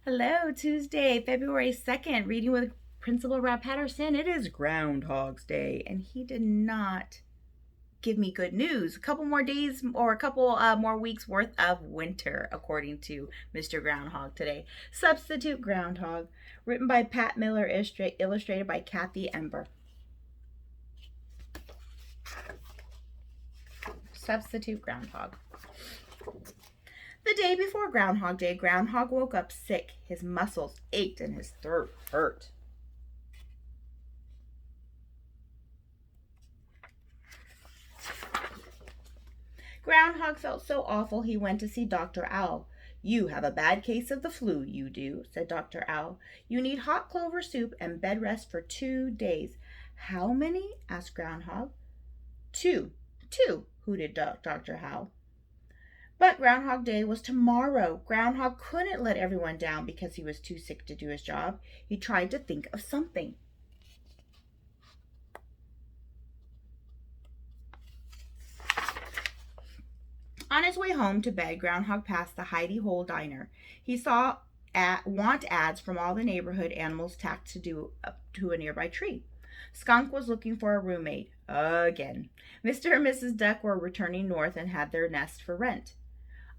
Hello, Tuesday, February 2nd, reading with Principal Rabb-Patterson. It is Groundhog's Day, and he did not give me good news. A couple more days or a couple more weeks worth of winter, according to Mr. Groundhog today. Substitute Groundhog, written by Pat Miller, illustrated by Kathi, Ember. Substitute Groundhog. The day before Groundhog Day, Groundhog woke up sick. His muscles ached and his throat hurt. Groundhog felt so awful he went to see Dr. Owl. "You have a bad case of the flu, you do," said Dr. Owl. "You need hot clover soup and bed rest for 2 days." "How many?" asked Groundhog. Two, hooted Dr. Owl. But Groundhog Day was tomorrow. Groundhog couldn't let everyone down because he was too sick to do his job. He tried to think of something. On his way home to bed, Groundhog passed the Hidey Hole Diner. He saw want ads from all the neighborhood animals tacked to a nearby tree. Skunk was looking for a roommate. Again. Mr. and Mrs. Duck were returning north and had their nest for rent.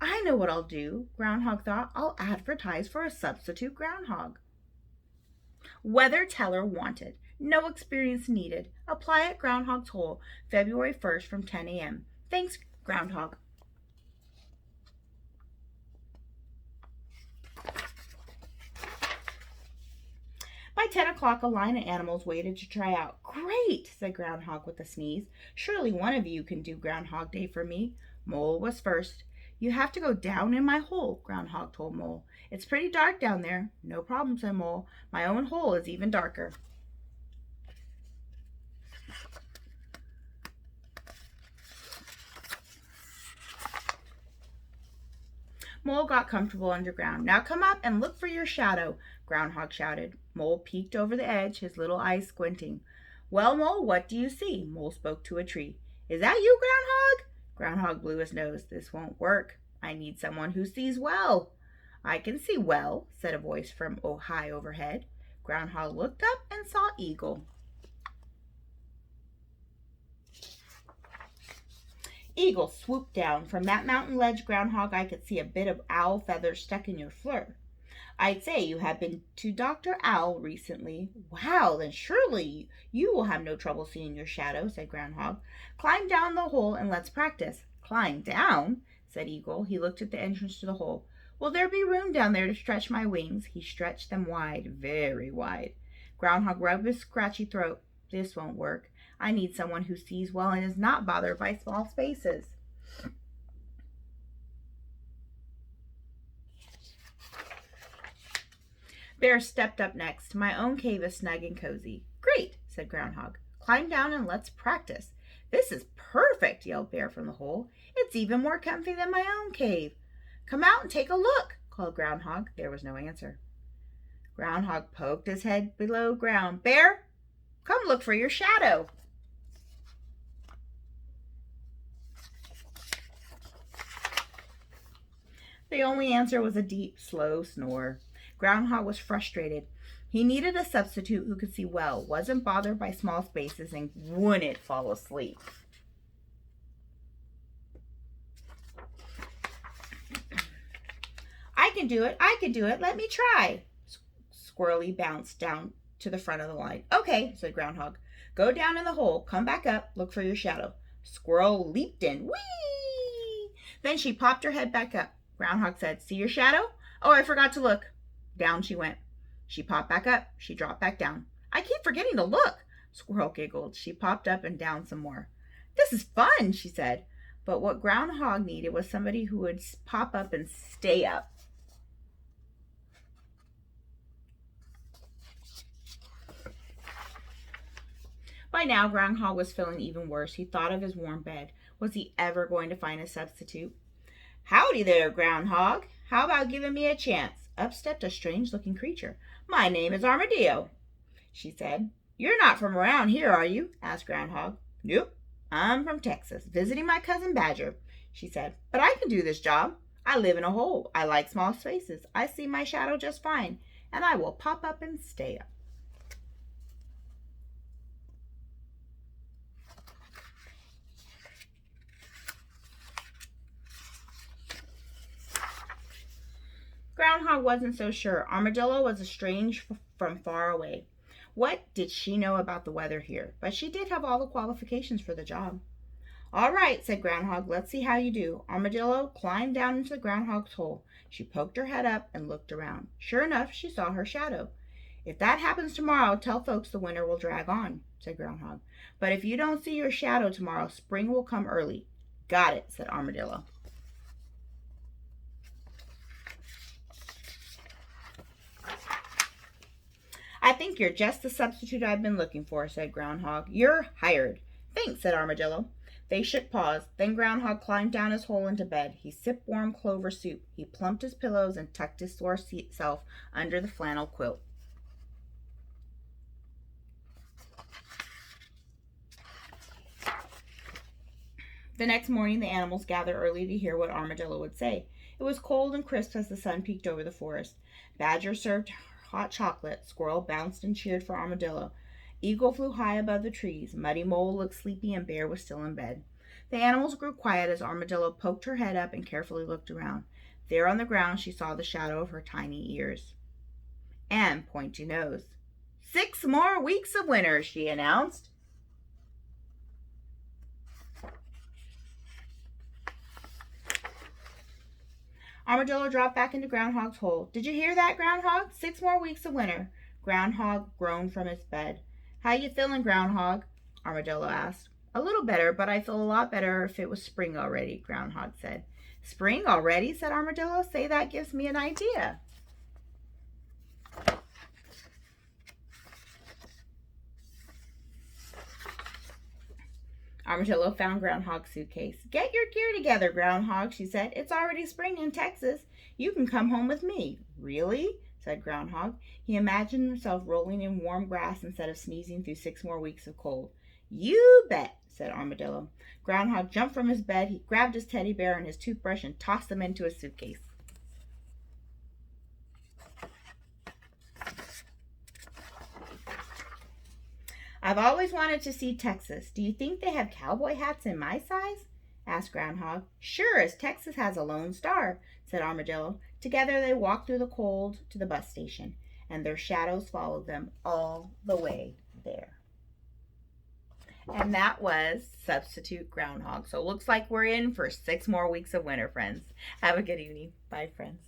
"I know what I'll do," Groundhog thought. "I'll advertise for a substitute groundhog." Weather teller wanted. No experience needed. Apply at Groundhog's Hole, February 1st from 10 a.m. Thanks, Groundhog. By 10 o'clock, a line of animals waited to try out. "Great," said Groundhog with a sneeze. "Surely one of you can do Groundhog Day for me." Mole was first. "You have to go down in my hole," Groundhog told Mole. "It's pretty dark down there." "No problem," said Mole. "My own hole is even darker." Mole got comfortable underground. "Now come up and look for your shadow," Groundhog shouted. Mole peeked over the edge, his little eyes squinting. "Well, Mole, what do you see?" Mole spoke to a tree. "Is that you, Groundhog?" Groundhog blew his nose. "This won't work. I need someone who sees well." "I can see well," said a voice from high overhead. Groundhog looked up and saw Eagle. Eagle swooped down. "From that mountain ledge, Groundhog, I could see a bit of owl feathers stuck in your fur. I'd say you have been to Dr. Owl recently." "Wow, then surely you will have no trouble seeing your shadow," said Groundhog. "Climb down the hole and let's practice." "Climb down?" said Eagle. He looked at the entrance to the hole. "Will there be room down there to stretch my wings?" He stretched them wide, very wide. Groundhog rubbed his scratchy throat. "This won't work. I need someone who sees well and is not bothered by small spaces." Bear stepped up next. "My own cave is snug and cozy." "Great," said Groundhog. "Climb down and let's practice." "This is perfect," yelled Bear from the hole. "It's even more comfy than my own cave." "Come out and take a look," called Groundhog. There was no answer. Groundhog poked his head below ground. "Bear, come look for your shadow." The only answer was a deep, slow snore. Groundhog was frustrated. He needed a substitute who could see well, wasn't bothered by small spaces, and wouldn't fall asleep. "I can do it. I can do it. Let me try." Squirrely bounced down to the front of the line. "Okay," said Groundhog. "Go down in the hole. Come back up. Look for your shadow." Squirrel leaped in. Whee! Then she popped her head back up. Groundhog said, "See your shadow?" "Oh, I forgot to look." Down she went. She popped back up. She dropped back down. "I keep forgetting to look." Squirrel giggled. She popped up and down some more. "This is fun," she said. But what Groundhog needed was somebody who would pop up and stay up. By now, Groundhog was feeling even worse. He thought of his warm bed. Was he ever going to find a substitute? "Howdy there, Groundhog. How about giving me a chance?" Up stepped a strange-looking creature. "My name is Armadillo," she said. "You're not from around here, are you?" asked Groundhog. "Nope. I'm from Texas, visiting my cousin Badger," she said. "But I can do this job. I live in a hole. I like small spaces. I see my shadow just fine, and I will pop up and stay up. Groundhog wasn't so sure. Armadillo was strange from far away. What did she know about the weather here? But she did have all the qualifications for the job. All right, said Groundhog, let's see how you do. Armadillo climbed down into the groundhog's hole. She poked her head up and looked around. Sure enough, she saw her shadow. If that happens tomorrow, tell folks the winter will drag on, said Groundhog. But if you don't see your shadow tomorrow, spring will come early. Got it, said Armadillo. I think you're just the substitute I've been looking for, said Groundhog. You're hired. Thanks, said Armadillo. They shook paws. Then Groundhog climbed down his hole into bed. He sipped warm clover soup. He plumped his pillows and tucked his sore self under the flannel quilt. The next morning, the animals gathered early to hear what Armadillo would say. It was cold and crisp as the sun peeked over the forest. Badger served hot chocolate. Squirrel bounced and cheered for Armadillo. Eagle flew high above the trees. Muddy Mole looked sleepy and Bear was still in bed. The animals grew quiet as Armadillo poked her head up and carefully looked around. There on the ground she saw the shadow of her tiny ears and pointy nose. 6 more weeks of winter, she announced. Armadillo dropped back into Groundhog's hole. Did you hear that, Groundhog? 6 more weeks of winter. Groundhog groaned from his bed. How you feeling, Groundhog? Armadillo asked. A little better, but I feel a lot better if it was spring already, Groundhog said. Spring already, said Armadillo. Say that gives me an idea. Armadillo found Groundhog's suitcase. Get your gear together, Groundhog, she said. It's already spring in Texas. You can come home with me. Really? Said Groundhog. He imagined himself rolling in warm grass instead of sneezing through 6 more weeks of cold. You bet, said Armadillo. Groundhog jumped from his bed. He grabbed his teddy bear and his toothbrush and tossed them into his suitcase. I've always wanted to see Texas. Do you think they have cowboy hats in my size? Asked Groundhog. Sure, as Texas has a lone star, said Armadillo. Together they walked through the cold to the bus station, and their shadows followed them all the way there. And that was Substitute Groundhog. So it looks like we're in for 6 more weeks of winter, friends. Have a good evening. Bye, friends.